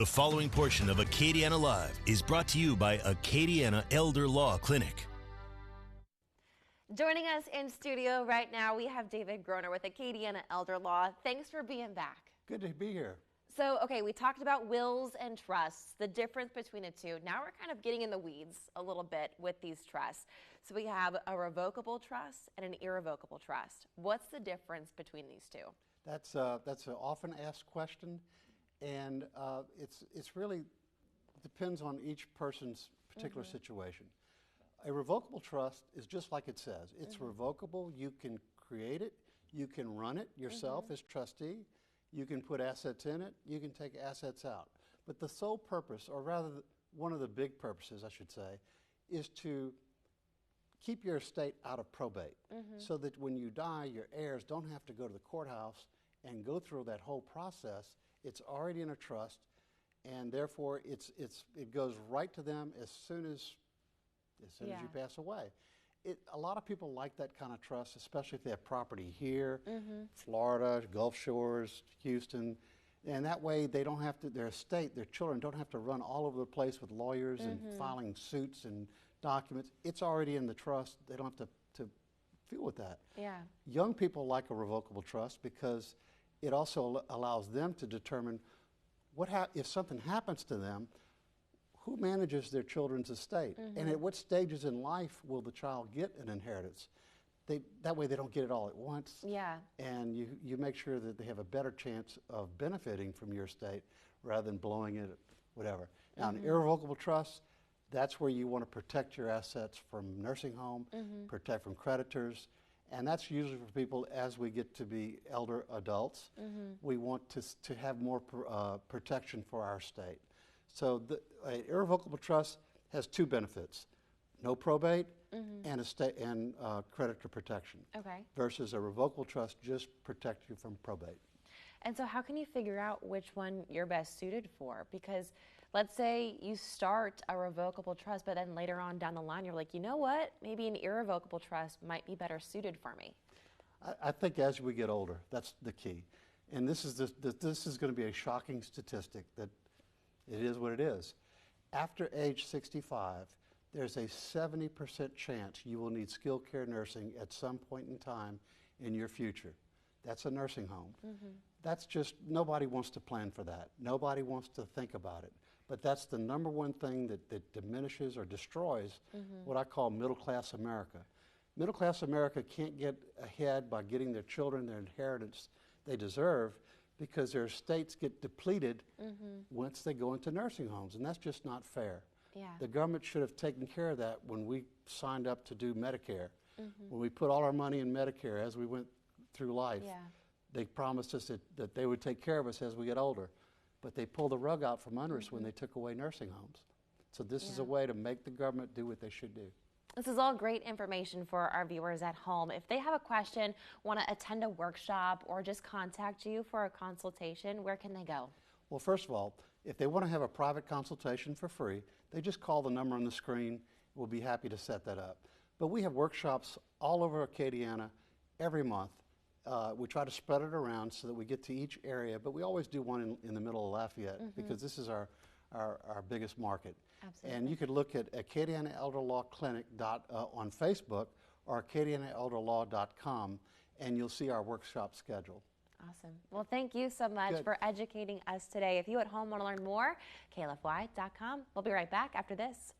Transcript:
The following portion of Acadiana Live is brought to you by Acadiana Elder Law Clinic. Joining us in studio right now, we have David Groner with Acadiana Elder Law. Thanks for being back. Good to be here. So, okay, we talked about wills and trusts, the difference between the two. Now we're kind of getting in the weeds a little bit with these trusts. So we have a revocable trust and an irrevocable trust. What's the difference between these two? That's an often asked question, and it's really depends on each person's particular situation. A revocable trust is just like it says. It's revocable. You can create it. You can run it yourself as trustee. You can put assets in it. You can take assets out. But the sole purpose, or rather one of the big purposes, I should say, is to keep your estate out of probate so that when you die, your heirs don't have to go to the courthouse and go through that whole process. It's already in a trust, and therefore it goes right to them as soon as you pass away. A lot of people like that kind of trust, especially if they have property here, Florida, Gulf Shores, Houston, and that way they don't have to, their estate, their children don't have to run all over the place with lawyers and filing suits and documents. It's already in the trust. They don't have to deal with that. Yeah. Young people like a revocable trust because it also allows them to determine if something happens to them, who manages their children's estate, and at what stages in life will the child get an inheritance. That way they don't get it all at once, and you make sure that they have a better chance of benefiting from your estate rather than blowing it, whatever. Now, an irrevocable trust, that's where you want to protect your assets from nursing home, protect from creditors, and that's usually for people as we get to be elder adults. We want to have more protection for our estate. So an irrevocable trust has two benefits: no probate and estate and creditor protection. Versus a revocable trust just protects you from probate. And so how can you figure out which one you're best suited for? Because let's say you start a revocable trust, but then later on down the line, you're like, you know what? Maybe an irrevocable trust might be better suited for me. I think as we get older, that's the key. And this is going to be a shocking statistic that it is what it is. After age 65, there's a 70% chance you will need skilled care nursing at some point in time in your future. That's a nursing home. That's just, nobody wants to plan for that. Nobody wants to think about it. But that's the number one thing that diminishes or destroys what I call middle-class America. Middle-class America can't get ahead by getting their children their inheritance they deserve because their estates get depleted once they go into nursing homes, and that's just not fair. The government should have taken care of that when we signed up to do Medicare. When we put all our money in Medicare as we went through life, they promised us that they would take care of us as we get older, but they pulled the rug out from under us when they took away nursing homes. So this is a way to make the government do what they should do. This is all great information for our viewers at home. If they have a question, want to attend a workshop, or just contact you for a consultation, where can they go? Well, first of all, if they want to have a private consultation for free, they just call the number on the screen. We'll be happy to set that up. But we have workshops all over Acadiana every month. We try to spread it around so that we get to each area, but we always do one in the middle of Lafayette because this is our biggest market. And you could look at Acadiana Elder Law Clinic on Facebook or AcadianaElderLaw.com, and you'll see our workshop schedule. Awesome. Well, thank you so much for educating us today. If you at home want to learn more, klfy.com. We'll be right back after this.